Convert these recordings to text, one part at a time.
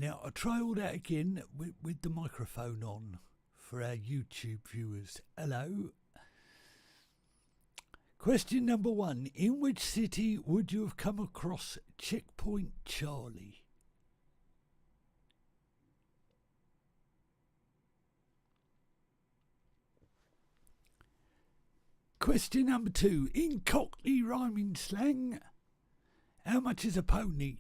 Now, I'll try all that again with the microphone on for our YouTube viewers. Hello. Question number 1. In which city would you have come across Checkpoint Charlie? Question number 2. In Cockney rhyming slang, how much is a pony?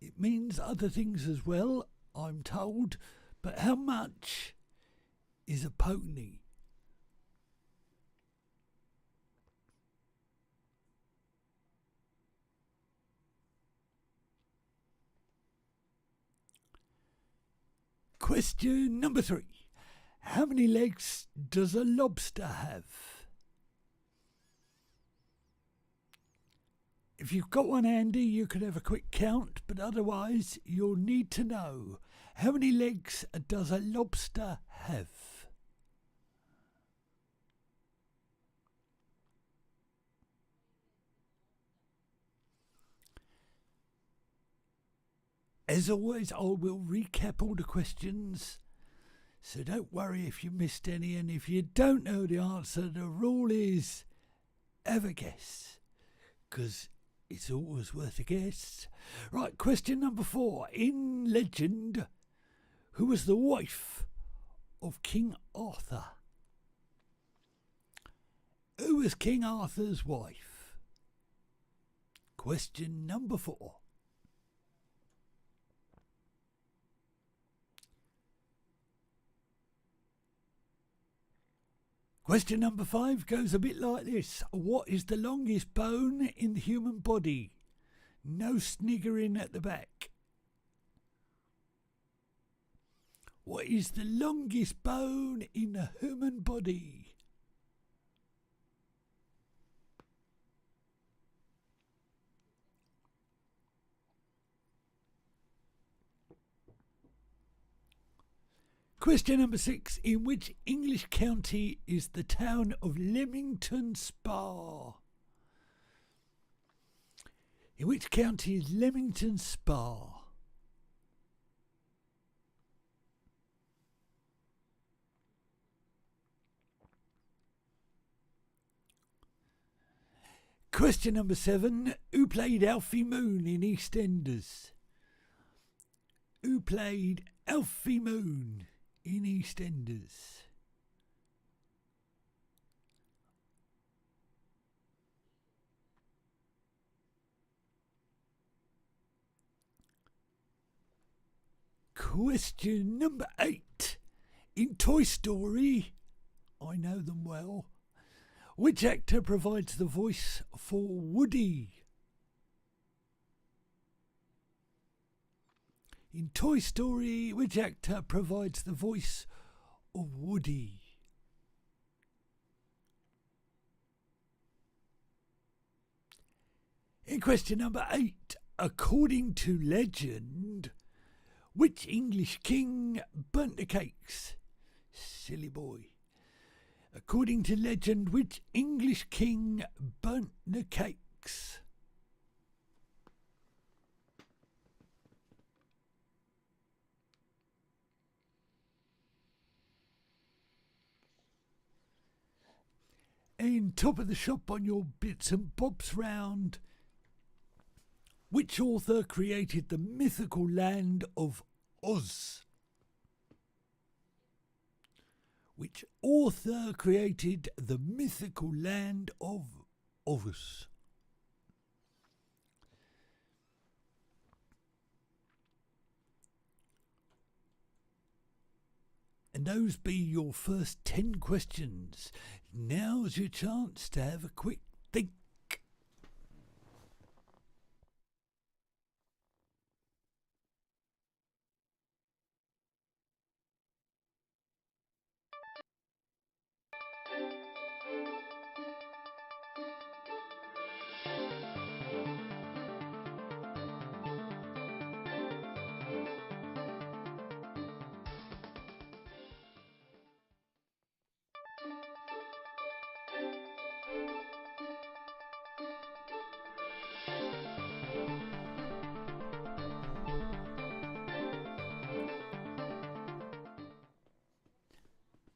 It means other things as well, I'm told, but how much is a pony? Question number 3. How many legs does a lobster have? If you've got one handy, you can have a quick count, but otherwise you'll need to know, how many legs does a lobster have? As always, I will recap all the questions, so don't worry if you missed any, and if you don't know the answer, the rule is have a guess, because it's always worth a guess. Right, question number 4. In legend, who was the wife of King Arthur? Who was King Arthur's wife? Question number 4. Question number 5 goes a bit like this. What is the longest bone in the human body? No sniggering at the back. What is the longest bone in the human body? Question number 6. In which English county is the town of Leamington Spa? In which county is Leamington Spa? Question number 7. Who played Alfie Moon in EastEnders? Who played Alfie Moon in EastEnders? Question number 8. In Toy Story, I know them well, which actor provides the voice for Woody? In Toy Story, which actor provides the voice of Woody? In question number 8, according to legend, which English king burnt the cakes? Silly boy. According to legend, which English king burnt the cakes? In Top of the Shop on your bits and bobs round, which author created the mythical land of Oz? Which author created the mythical land of Oz? And those be your first 10 questions. Now's your chance to have a quick think.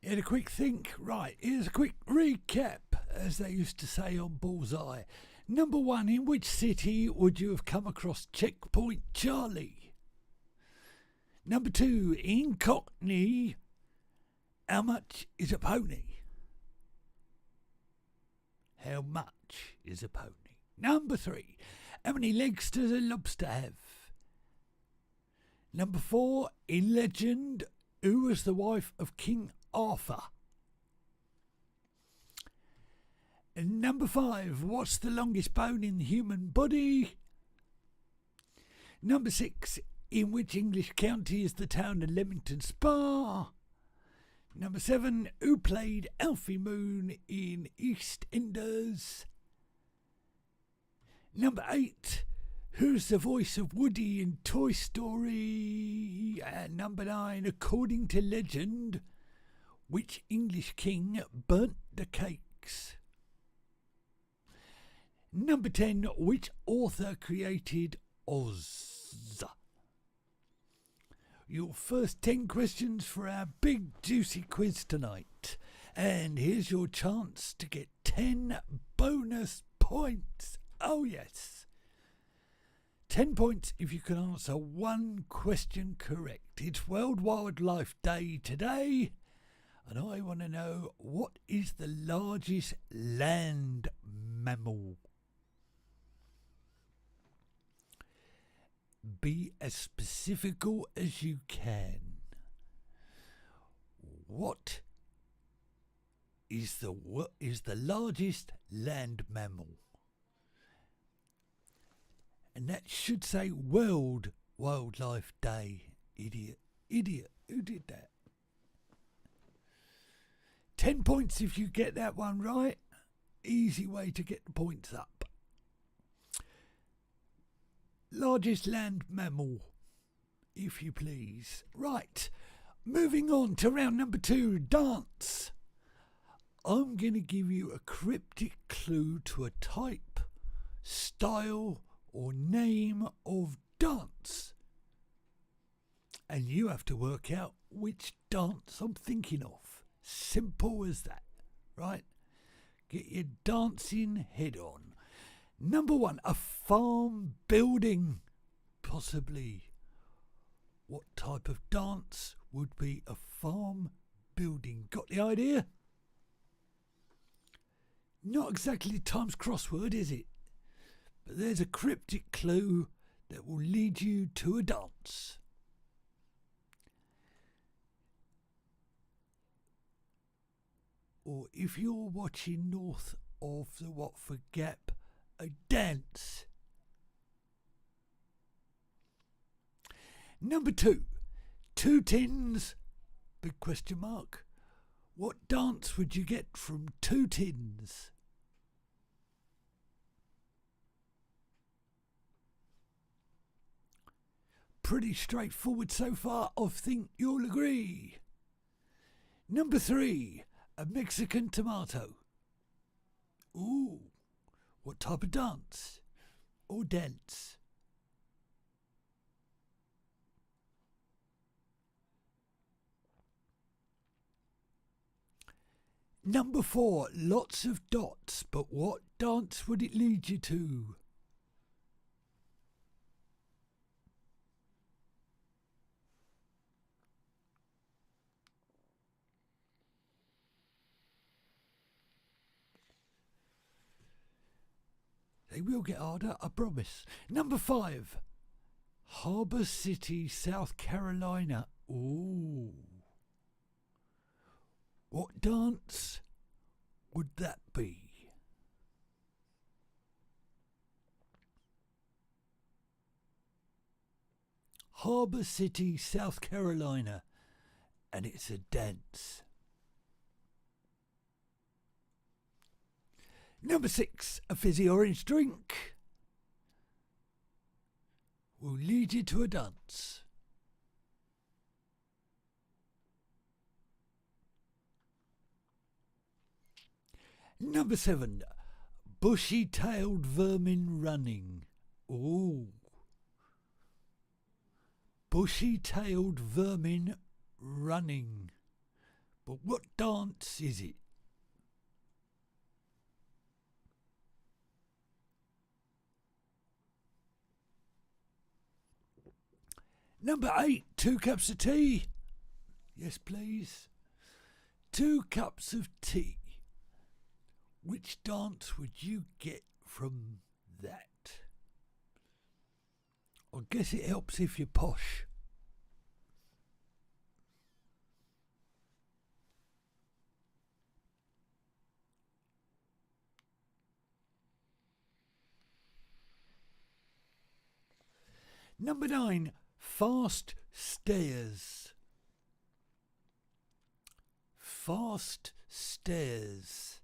You had a quick think? Right, here's a quick recap, as they used to say on Bullseye. Number 1, in which city would you have come across Checkpoint Charlie? Number 2, in Cockney, how much is a pony? How much is a pony? Number 3, how many legs does a lobster have? Number 4, in legend, who was the wife of King Arthur? And number 5, what's the longest bone in the human body? Number 6, in which English county is the town of Leamington Spa? Number 7, who played Alfie Moon in EastEnders? Number 8, who's the voice of Woody in Toy Story? And number 9, according to legend, which English king burnt the cakes? Number 10, which author created Oz? Your first 10 questions for our big juicy quiz tonight. And here's your chance to get 10 bonus points. Oh yes. 10 points if you can answer one question correct. It's World Wildlife Day today, and I want to know, what is the largest land mammal? Be as specific as you can. What is the largest land mammal? And that should say World Wildlife Day. Idiot. Who did that? 10 points if you get that one right. Easy way to get the points up. Largest land mammal, if you please. Right, moving on to round number 2, dance. I'm going to give you a cryptic clue to a type, style, or name of dance. And you have to work out which dance I'm thinking of. Simple as that, right? Get your dancing head on. Number 1, a farm building. Possibly. What type of dance would be a farm building? Got the idea? Not exactly Times crossword, is it? But there's a cryptic clue that will lead you to a dance. Or if you're watching north of the Watford Gap, a dance. Number 2, 2 tins, big question mark. What dance would you get from 2 tins? Pretty straightforward so far, I think you'll agree. Number 3, a Mexican tomato. Ooh. What type of dance or dance? Number 4, lots of dots, but what dance would it lead you to? They will get harder, I promise. Number 5, Harbour City, South Carolina. Ooh. What dance would that be? Harbour City, South Carolina. And it's a dance. Number 6, a fizzy orange drink will lead you to a dance. Number 7, bushy-tailed vermin running. Ooh. Bushy-tailed vermin running. But what dance is it? Number 8, 2 cups of tea. Yes, please. 2 cups of tea. Which dance would you get from that? I guess it helps if you're posh. Number 9, fast stairs. Fast stairs.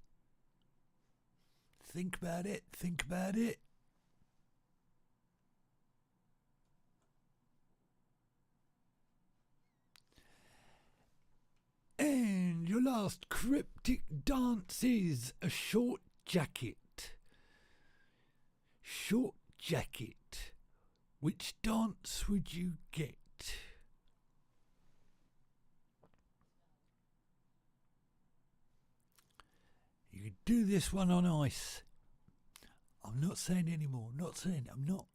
Think about it, think about it. And your last cryptic dance is a short jacket. Short jacket. Which dance would you get? You could do this one on ice. I'm not saying anymore. I'm not.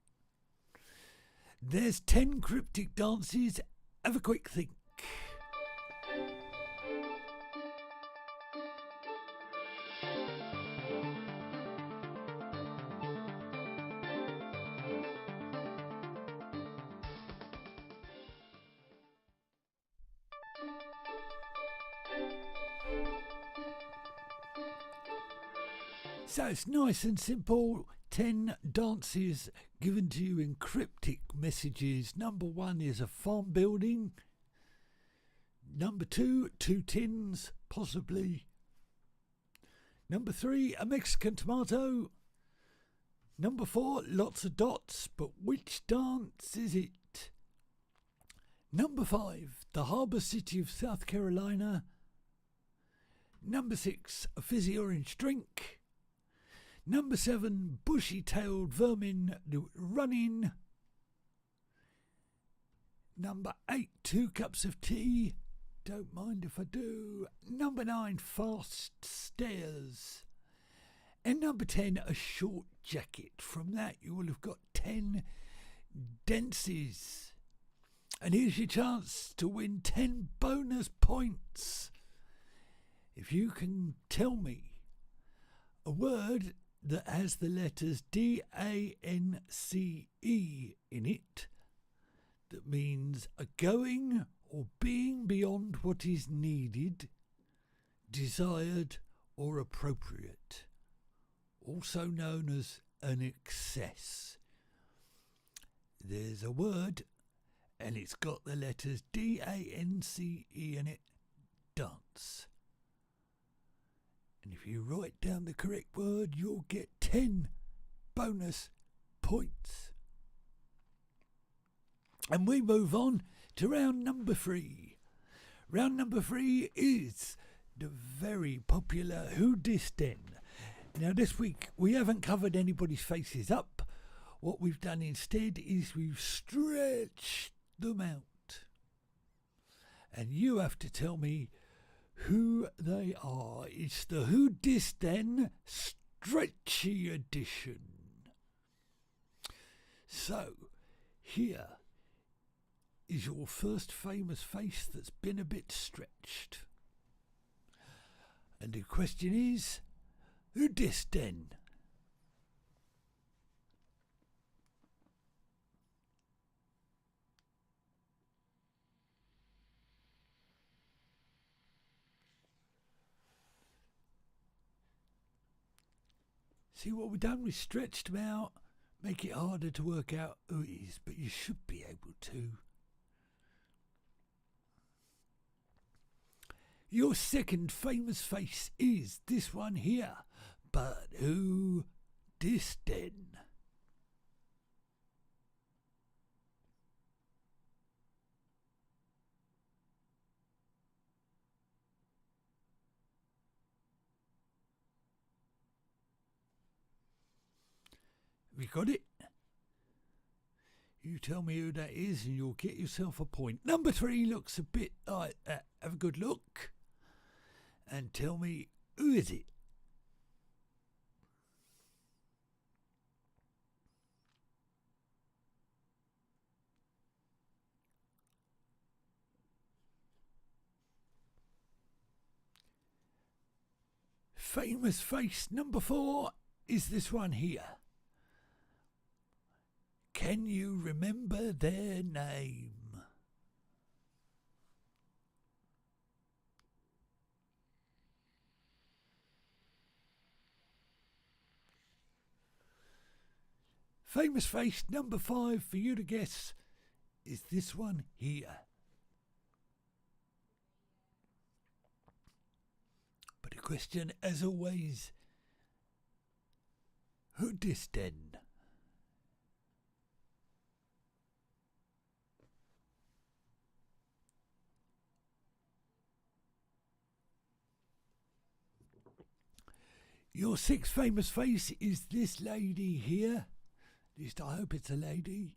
There's 10 cryptic dances. Have a quick think. So it's nice and simple. 10 dances given to you in cryptic messages. Number 1 is a farm building. Number 2, 2 tins, possibly. Number 3, a Mexican tomato. Number 4, lots of dots, but which dance is it? Number 5, the harbour city of South Carolina. Number 6, a fizzy orange drink. Number 7, bushy-tailed vermin running. Number 8, 2 cups of tea. Don't mind if I do. Number 9, fast stairs. And number 10, a short jacket. From that, you will have got 10 dances. And here's your chance to win 10 bonus points. If you can tell me a word that has the letters DANCE in it, that means a going or being beyond what is needed, desired or appropriate, also known as an excess. There's a word and it's got the letters DANCE in it, dance. And if you write down the correct word, you'll get 10 bonus points. And we move on to round number 3. Round number 3 is the very popular Who Dis Den. Now this week we haven't covered anybody's faces up. What we've done instead is we've stretched them out. And you have to tell me who they are. It's the Who Dis Den Stretchy Edition. So, here is your first famous face that's been a bit stretched. And the question is, Who Dis Den? See what we've done? We stretched them out, make it harder to work out who it is, but you should be able to. Your second famous face is this one here, but Who Dis Den? Have you got it? You tell me who that is and you'll get yourself a point. Number 3 looks a bit like that. Have a good look. and tell me, who is it? Famous face number 4 is this one here. Can you remember their name? Famous face number 5 for you to guess is this one here. But the question, as always, who dis denn? Your 6th famous face is this lady here. At least I hope it's a lady.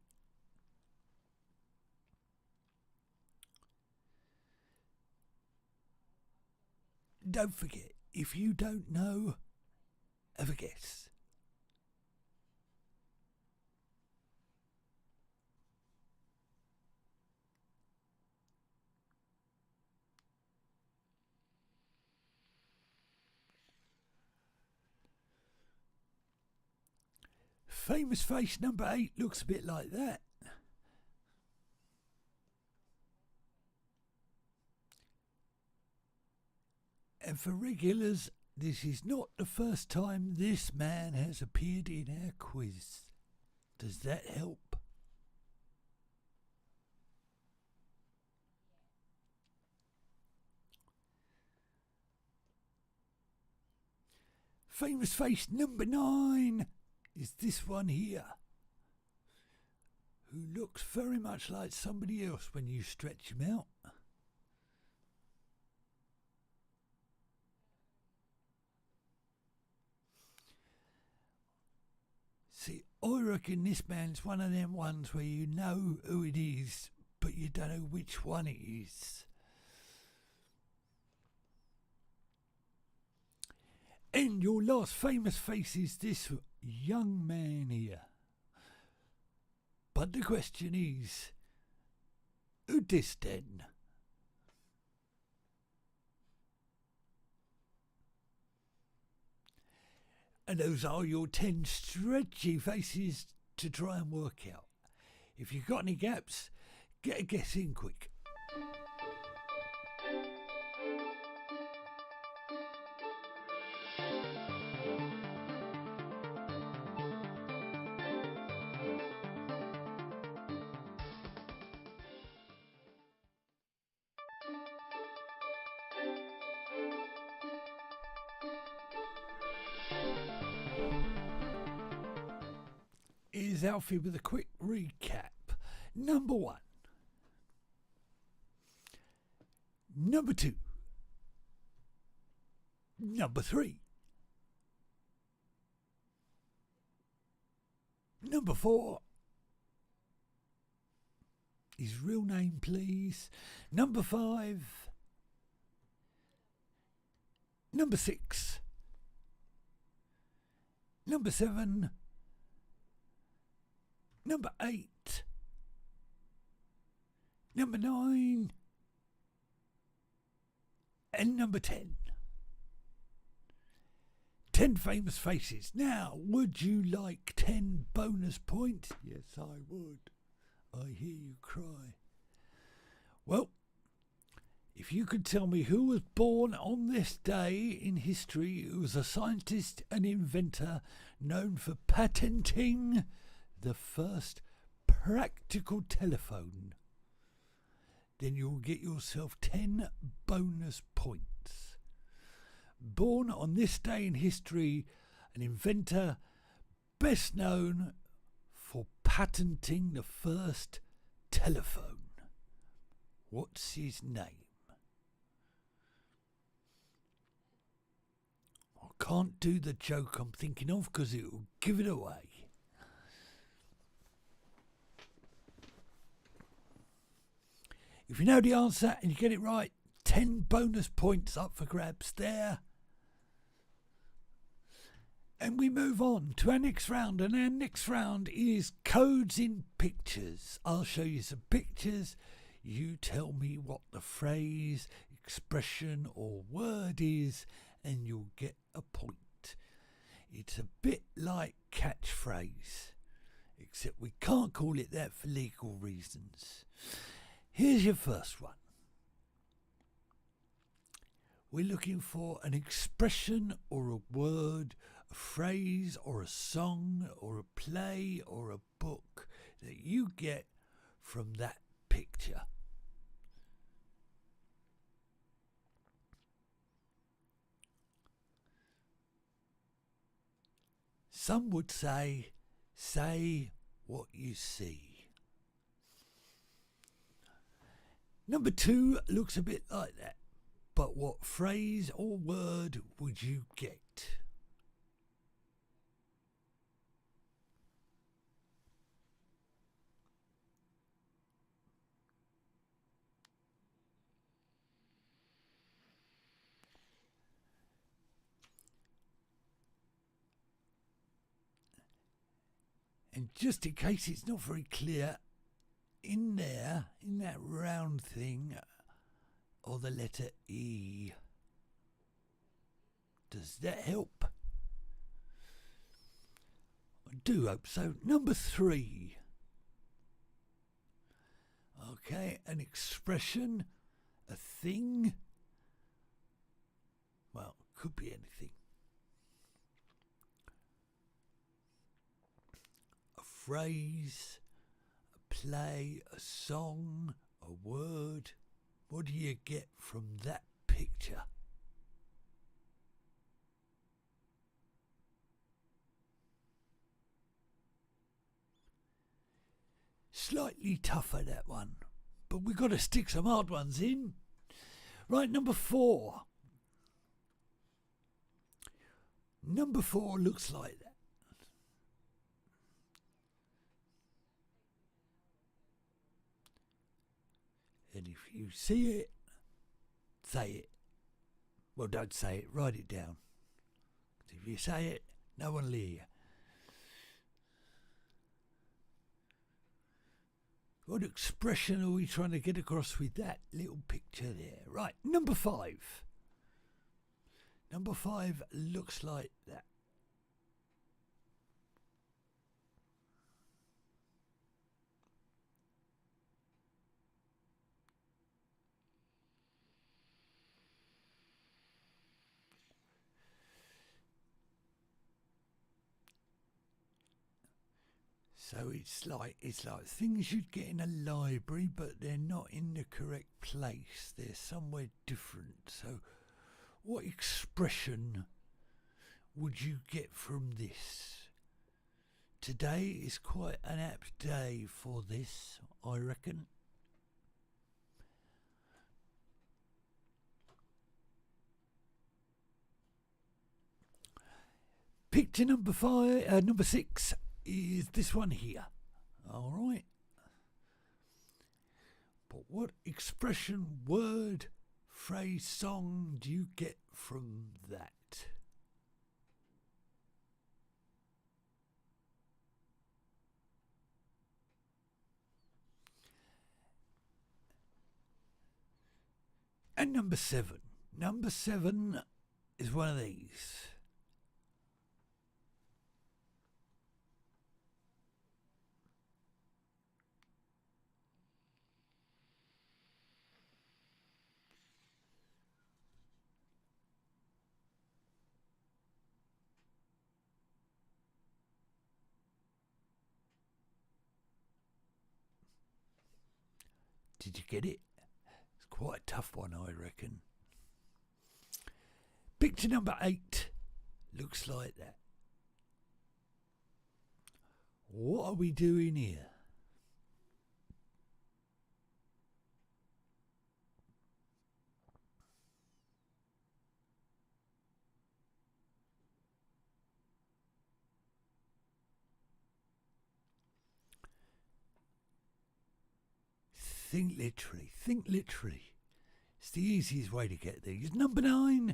Don't forget, if you don't know, have a guess. Famous face number 8 looks a bit like that. And for regulars, this is not the first time this man has appeared in our quiz. Does that help? Famous face number 9 is this one here, who looks very much like somebody else when you stretch him out. See, I reckon this man's one of them ones where you know who it is, but you don't know which one it is. And your last famous face is this young man here. But the question is, who dis then? And those are your 10 stretchy faces to try and work out. If you've got any gaps, get a guess in quick. Here's Alfie with a quick recap. Number 1. Number 2. Number 3. Number 4. His real name, please. Number 5. Number 6. Number 7. Number 8. Number 9. And number 10. 10 famous faces. Now, would you like 10 bonus points? Yes, I would. I hear you cry. Well, if you could tell me who was born on this day in history, who was a scientist and inventor known for patenting the first practical telephone, then you'll get yourself 10 bonus points. Born on this day in history, an inventor best known for patenting the first telephone. What's his name? I can't do the joke I'm thinking of because it'll give it away. If you know the answer and you get it right, 10 bonus points up for grabs there. And we move on to our next round, and our next round is Codes in Pictures. I'll show you some pictures. You tell me what the phrase, expression or word is, and you'll get a point. It's a bit like catchphrase, except we can't call it that for legal reasons. Here's your first one. We're looking for an expression or a word, a phrase or a song or a play or a book that you get from that picture. Some would say what you see. Number 2 looks a bit like that, but what phrase or word would you get? And just in case it's not very clear, in there, in that round thing, or the letter E. Does that help? I do hope so. Number 3. Okay, an expression, a thing. Well, could be anything. A phrase, a play, a song, a word. What do you get from that picture? Slightly tougher, that one, but we've got to stick some hard ones in. Right, number 4. Number 4 looks like that. And if you see it, say it. Well, don't say it, write it down. If you say it, no one will hear you. What expression are we trying to get across with that little picture there? Right, number 5. Number 5 looks like that. So it's like things you'd get in a library, but they're not in the correct place. They're somewhere different. So what expression would you get from this? Today is quite an apt day for this, I reckon. Picture number 6 is this one here. All right. But what expression, word, phrase, song do you get from that? And number 7. Number 7 is one of these. Did you get it? It's quite a tough one, I reckon. Picture number 8 looks like that. What are we doing here? Think literally. Think literally. It's the easiest way to get these. Number 9.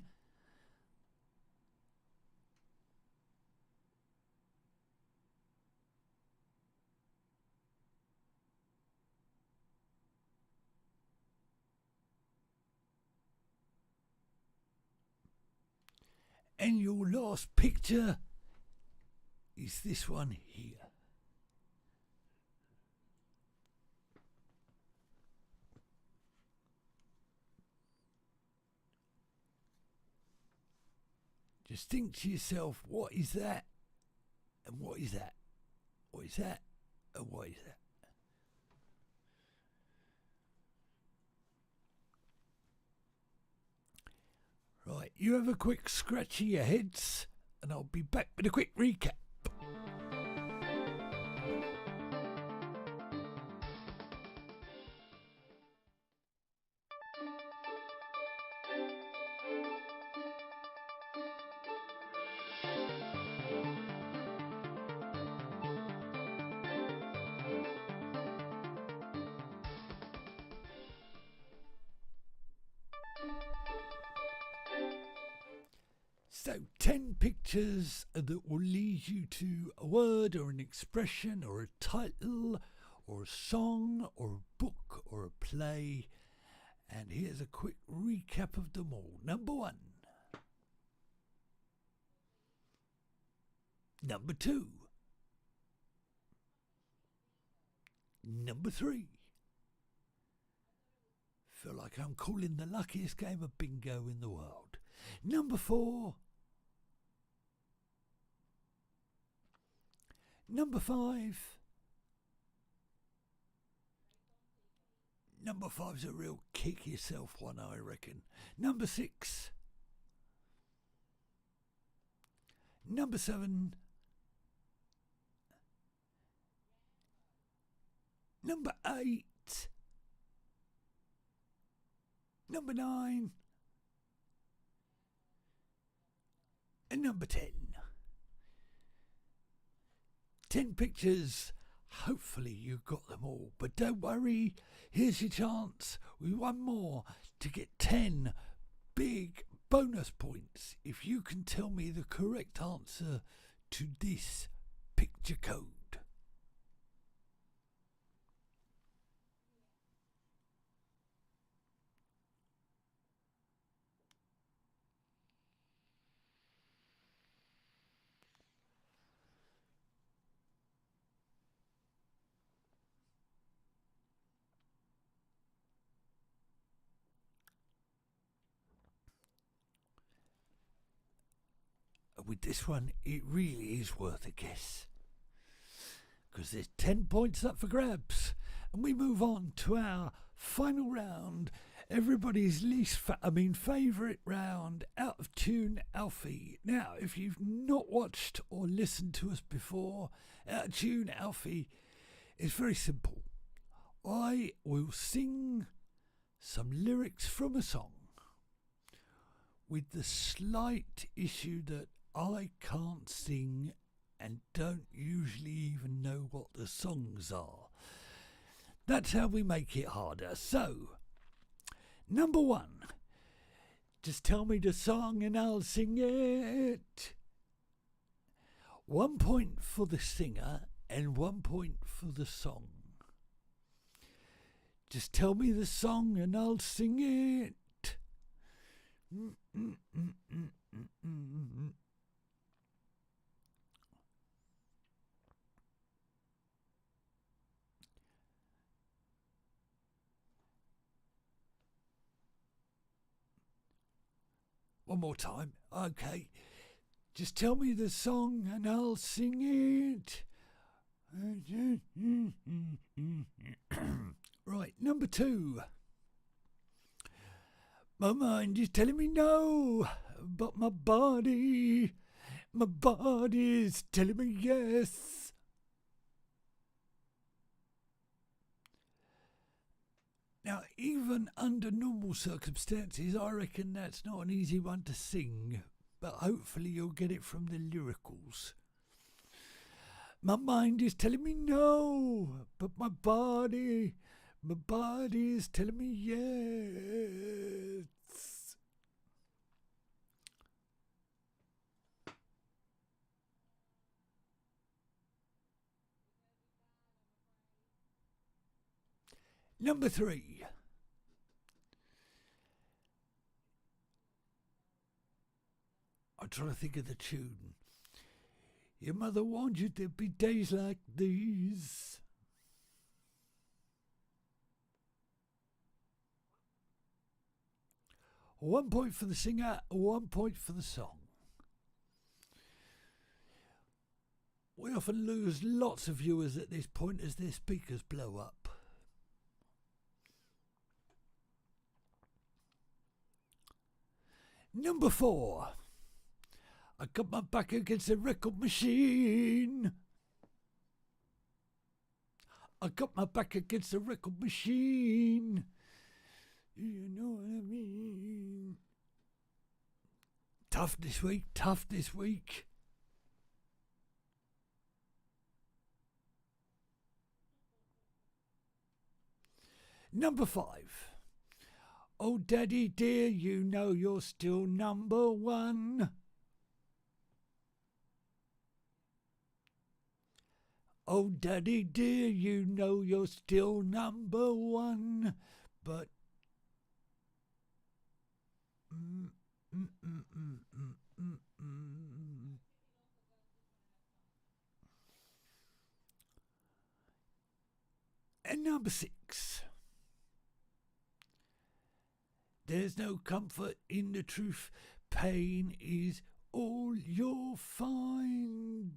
And your last picture is this one here. Just think to yourself, what is that? And what is that? What is that? And what is that? Right, you have a quick scratch of your heads, and I'll be back with a quick recap. So, 10 pictures that will lead you to a word or an expression or a title or a song or a book or a play. And here's a quick recap of them all. Number 1. Number 2. Number 3. Feel like I'm calling the luckiest game of bingo in the world. Number 4. Number 5. Number 5's a real kick yourself one, I reckon. Number 6. Number 7. Number 8. Number 9. And number 10. 10 pictures. Hopefully you got them all. But don't worry, here's your chance with one more to get 10 big bonus points if you can tell me the correct answer to this picture code. With this one, it really is worth a guess. Because there's 10 points up for grabs. And we move on to our final round. Everybody's favourite round, Out of Tune Alfie. Now, if you've not watched or listened to us before, Out of Tune Alfie is very simple. I will sing some lyrics from a song with the slight issue that I can't sing and don't usually even know what the songs are. That's how we make it harder. So, number 1, just tell me the song and I'll sing it. 1 point for the singer and 1 point for the song. Just tell me the song and I'll sing it. One more time. Okay. Just tell me the song and I'll sing it. Right, number 2. My mind is telling me no, but my body's telling me yes. Now, even under normal circumstances, I reckon that's not an easy one to sing, but hopefully you'll get it from the lyricals. My mind is telling me no, but my body's My body is telling me yes. Number 3. I'm trying to think of the tune. Your mother warned you there'd be days like these. One point for the singer, 1 point for the song. We often lose lots of viewers at this point as their speakers blow up. Number 4. I got my back against the record machine. I got my back against the record machine. You know what I mean? Tough this week. Number 5. Oh, daddy dear, you know you're still number 1. Oh, daddy dear, you know you're still number 1. But And number 6. There's no comfort in the truth. Pain is all you'll find.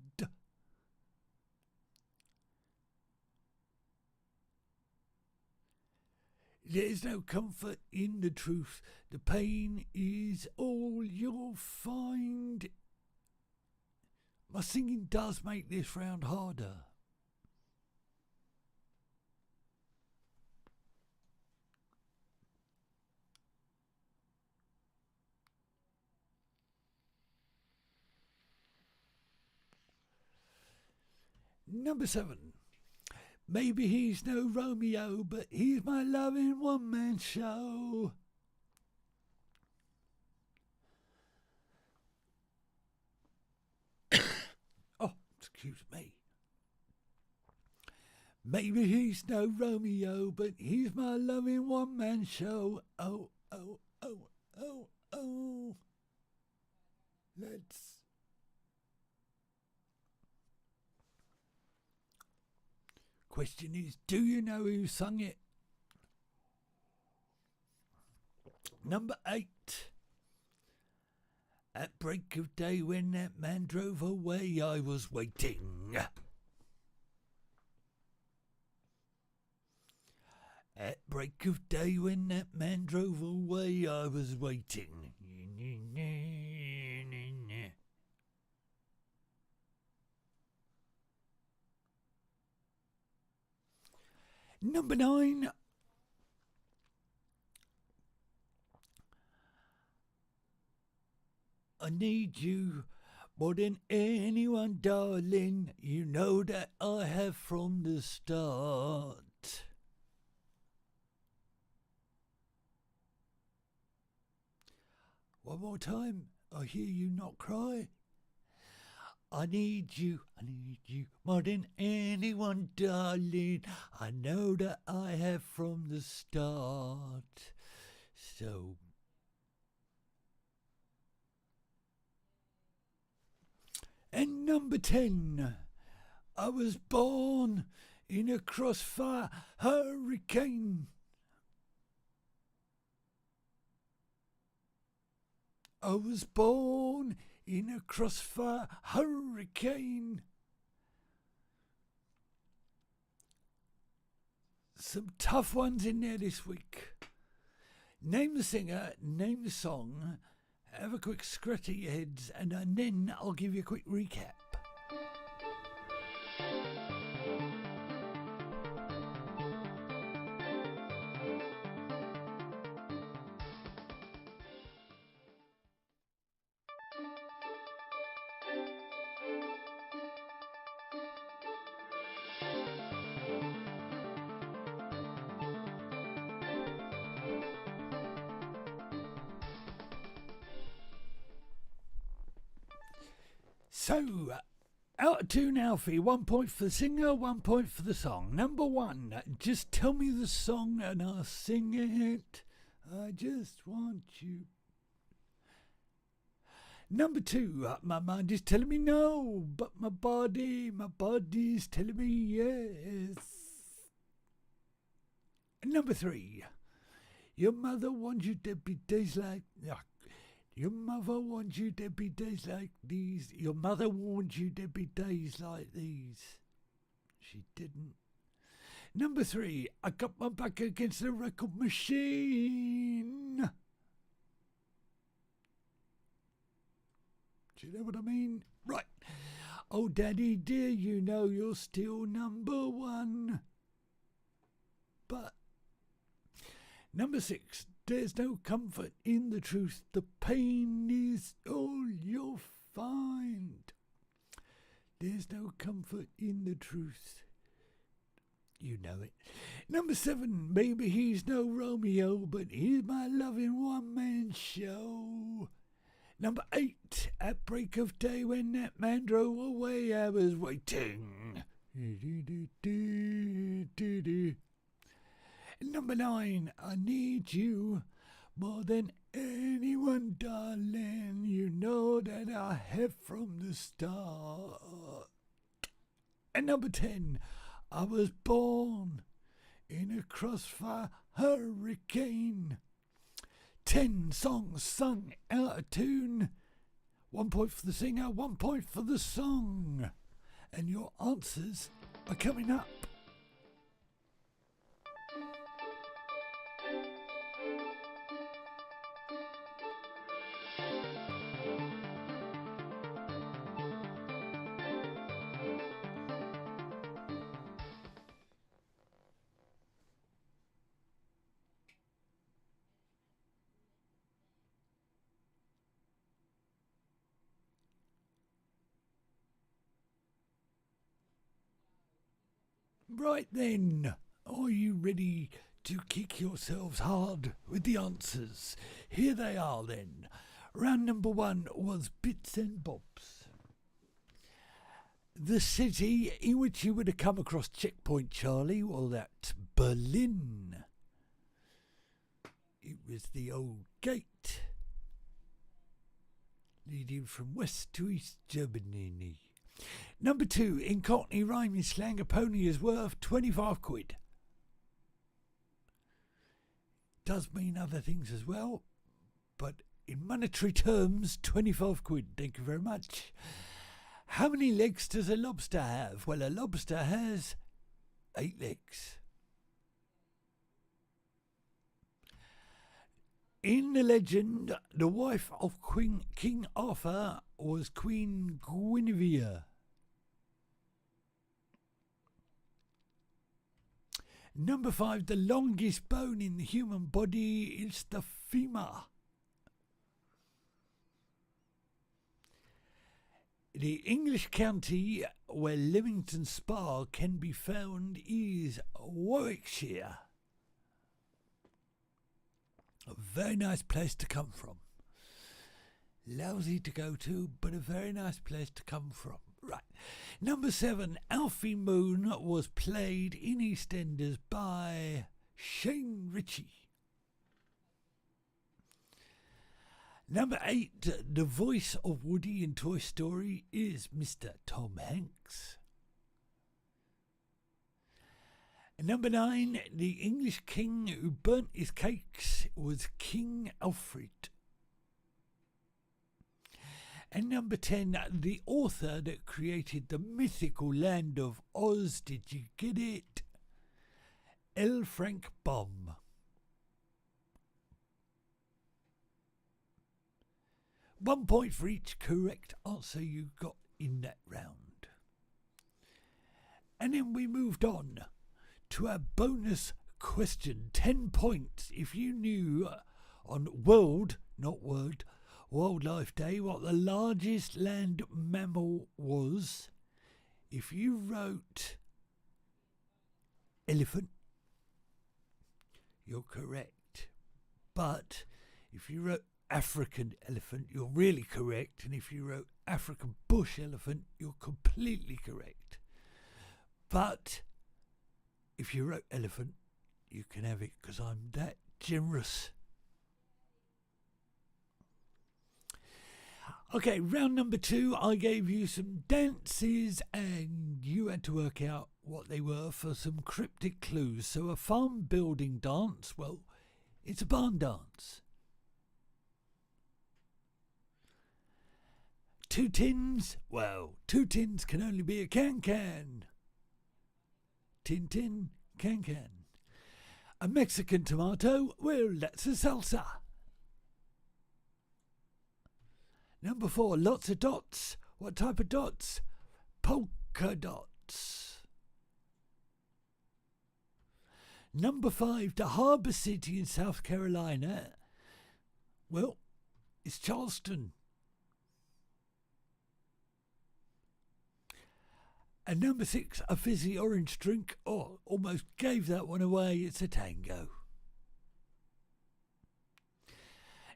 There's no comfort in the truth. The pain is all you'll find. My singing does make this round harder. Number 7. Maybe he's no Romeo, but he's my loving one-man show. Oh, excuse me. Maybe he's no Romeo, but he's my loving one-man show. Oh, oh, oh, oh, oh. Let's... Question is, do you know who sung it? Number 8. At break of day when that man drove away, I was waiting. At break of day when that man drove away, I was waiting. Number 9. I need you more than anyone, darling. You know that I have from the start. One more time. I hear you not cry. I need you more than anyone, darling. I know that I have from the start. So, and number 10. I was born in a crossfire hurricane. I was born in a crossfire hurricane. Some tough ones in there this week. Name the singer, name the song, have a quick scratch at your heads, and then I'll give you a quick recap. So, out of tune, Alfie. 1 point for the singer, 1 point for the song. Number 1, just tell me the song and I'll sing it. I just want you. Number 2, my mind is telling me no, but my body's telling me yes. Number 3, your mother wants you to be days like... Your mother wants you to be days like these. Your mother warned you to be days like these. She didn't. Number 3, I got my back against the record machine. Do you know what I mean? Right. Oh, Daddy dear, you know you're still number 1. But number 6, there's no comfort in the truth. The pain is all you'll find. There's no comfort in the truth. You know it. Number 7, maybe he's no Romeo, but he's my loving one-man show. Number 8, at break of day when that man drove away, I was waiting. Number 9, I need you more than anyone, darling. You know that I have from the start. And number 10, I was born in a crossfire hurricane. 10 songs sung out of tune. 1 point for the singer, 1 point for the song. And your answers are coming up. Right then, are you ready to kick yourselves hard with the answers? Here they are then. Round number 1 was Bits and Bobs. The city in which you would have come across Checkpoint Charlie, well, that's Berlin. It was the old gate leading from west to east Germany. Number 2, in Cockney rhyming slang, a pony is worth 25 quid. Does mean other things as well, but in monetary terms, 25 quid. Thank you very much. How many legs does a lobster have? Well, a lobster has 8 legs. In the legend, the wife of King Arthur was Queen Guinevere. Number 5, the longest bone in the human body is the femur. The English county where Leamington Spa can be found is Warwickshire. A very nice place to come from. Lousy to go to, but a very nice place to come from. Right. Number 7, Alfie Moon was played in EastEnders by Shane Ritchie. Number 8, the voice of Woody in Toy Story is Mr. Tom Hanks. Number 9, the English king who burnt his cakes was King Alfred. And number 10, the author that created the mythical land of Oz, did you get it? L. Frank Baum. One point for each correct answer you got in that round. And then we moved on to our bonus question. 10 points if you knew on World, not Word, Wildlife Day what the largest land mammal was. If you wrote elephant, you're correct. But if you wrote African elephant, you're really correct. And if you wrote African bush elephant, you're completely correct. But if you wrote elephant, you can have it because I'm that generous. Okay, round number 2, I gave you some dances and you had to work out what they were for some cryptic clues. So a farm building dance, well, it's a barn dance. 2 tins, well, 2 tins can only be a can-can. Tin, can-can. A Mexican tomato, well, that's a salsa. Number 4, lots of dots. What type of dots? Polka dots. Number 5, the harbour city in South Carolina. Well, it's Charleston. And number 6, a fizzy orange drink. Oh, almost gave that one away. It's a tango.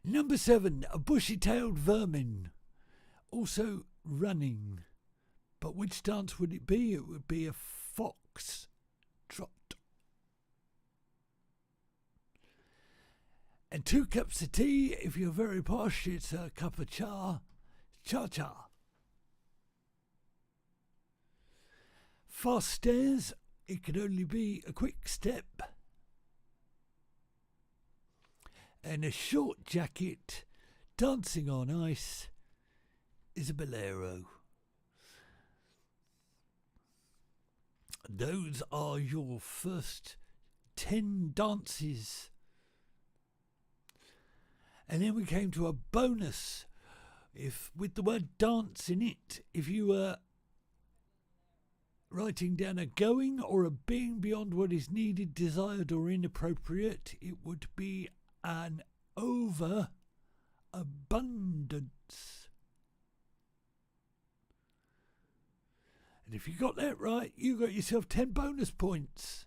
Number 7, a bushy-tailed vermin. Also running. But which dance would it be? It would be a fox trot. And 2 cups of tea. If you're very posh, it's a cup of cha-cha. Fast stairs, it could only be a quick step. And a short jacket, dancing on ice, is a bolero. Those are your first 10 dances. And then we came to a bonus, if with the word dance in it, if you were writing down a going or a being beyond what is needed, desired or inappropriate, it would be an overabundance. And if you got that right, you got yourself 10 bonus points.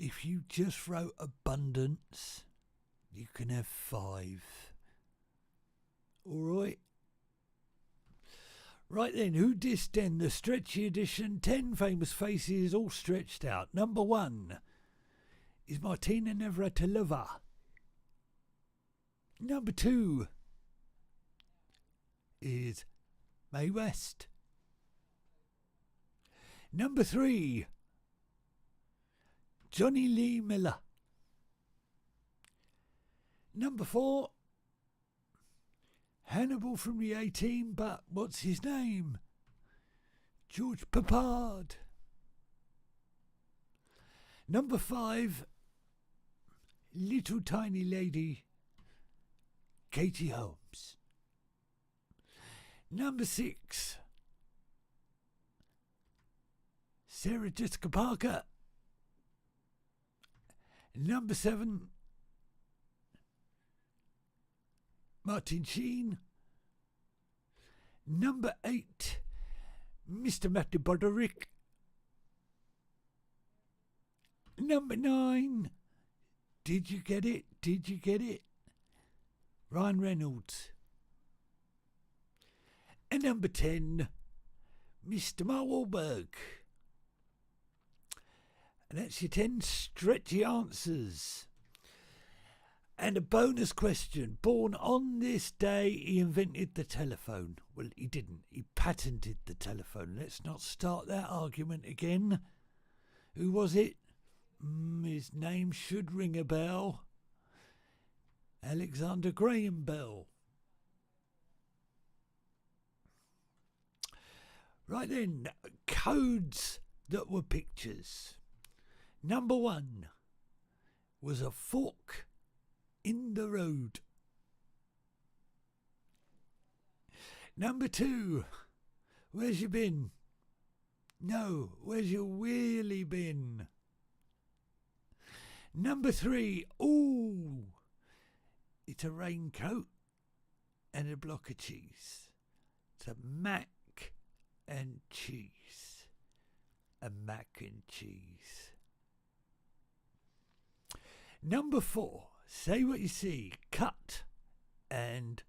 If you just wrote abundance, you can have 5. All right. Right then, who dissed then? The stretchy edition, 10 famous faces all stretched out. Number 1 is Martina Navratilova. Number 2 is Mae West. Number 3, Johnny Lee Miller. Number 4, Hannibal from the A-Team, but what's his name? George Peppard. Number 5, little tiny lady, Katie Holmes. Number 6, Sarah Jessica Parker. Number 7, Martin Sheen. Number 8, Mr. Matthew Broderick. Number 9, did you get it? Did you get it? Ryan Reynolds. And number 10, Mr. Mark Wahlberg. And that's your 10 stretchy answers. And a bonus question. Born on this day, he invented the telephone. Well, he didn't. He patented the telephone. Let's not start that argument again. Who was it? His name should ring a bell. Alexander Graham Bell. Right then, codes that were pictures. Number 1 was a fork in the road. Number 2, where's you been? No, where's your wheelie been? Number 3, ooh, it's a raincoat and a block of cheese. It's a mac and cheese. A mac and cheese. Number 4, say what you see, cut and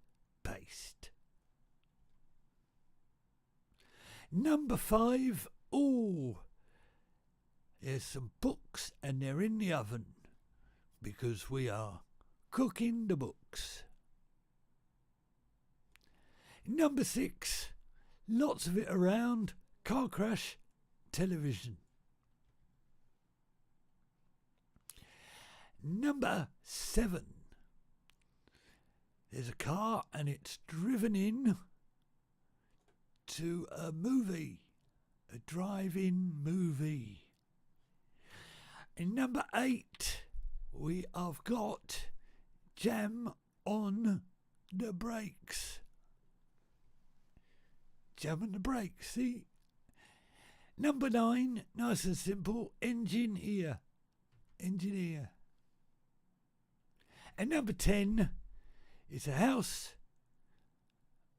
paste. Number 5, there's some books and they're in the oven because we are cooking the books. Number 6, lots of it around, car crash, television. Number 7, there's a car and it's driven in to a movie, a drive-in movie. And number 8, we have got jam on the brakes. Jam on the brakes, see? Number 9, nice and simple, engineer. Engineer. And number 10 is a house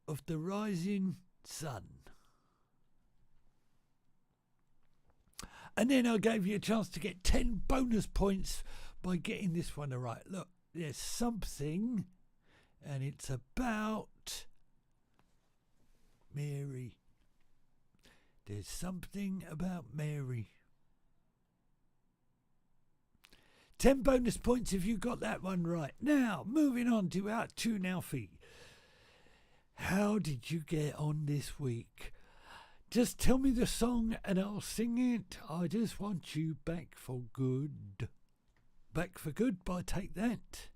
of the rising sun. And then I gave you a chance to get 10 bonus points by getting this one right. Look, there's something, and it's about Mary. There's something about Mary. 10 bonus points if you got that one right. Now, moving on to our tune, Alfie. How did you get on this week? Just tell me the song and I'll sing it. I just want you back for good. Back for good by Take That.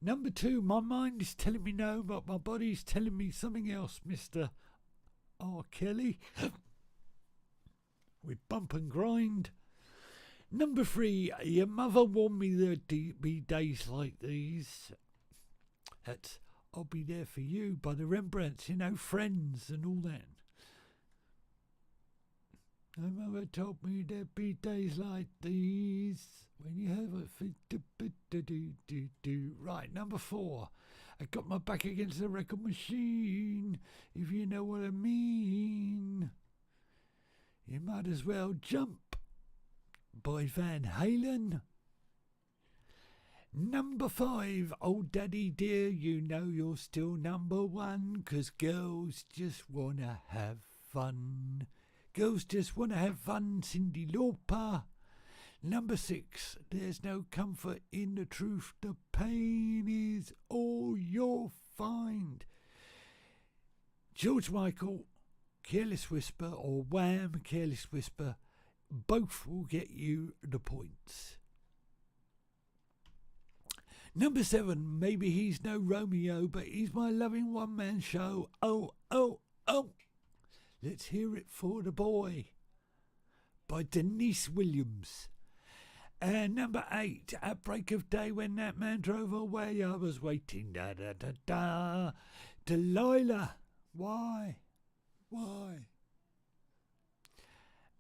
Number 2, my mind is telling me no, but my body's telling me something else, Mr. R. Kelly. With Bump and Grind. Number 3, your mother warned me there'd be days like these. That's I'll Be There For You by the Rembrandts, Friends and all that. My mother told me there'd be days like these when you have a fit. Right, number 4, I got my back against the record machine, if you know what I mean. You might as well jump by Van Halen. Number 5, oh daddy dear, you know you're still number 1, 'cause girls just wanna have fun. Girls just wanna have fun, Cyndi Lauper. Number 6, there's no comfort in the truth, the pain is all you'll find. George Michael, Careless Whisper, or Wham, Careless Whisper. Both will get you the points. Number 7, maybe he's no Romeo, but he's my loving one-man show. Oh, oh, oh. Let's hear it for the boy by Denise Williams. And number 8, at break of day when that man drove away, I was waiting. Da da da da. Delilah. Why?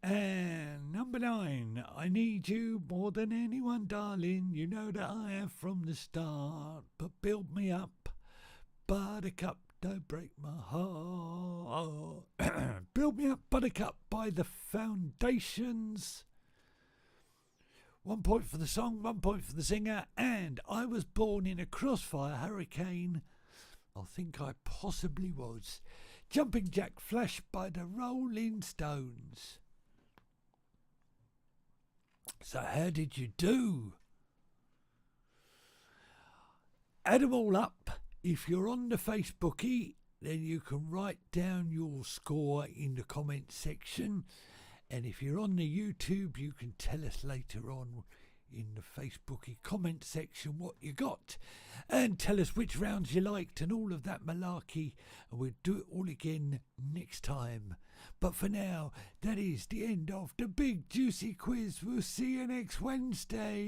And number 9, I need you more than anyone, darling. You know that I have from the start. But build me up, Buttercup, don't break my heart. Build me up, Buttercup by the Foundations. 1 point for the song, 1 point for the singer. And I was born in a crossfire hurricane. I think I possibly was. Jumping Jack Flash by the Rolling Stones. So how did you do? Add them all up. If you're on the Facebookie, then you can write down your score in the comment section. And if you're on the YouTube, you can tell us later on in the Facebookie comment section what you got. And tell us which rounds you liked and all of that malarkey. And we'll do it all again next time. But for now, that is the end of the big juicy quiz. We'll see you next Wednesday.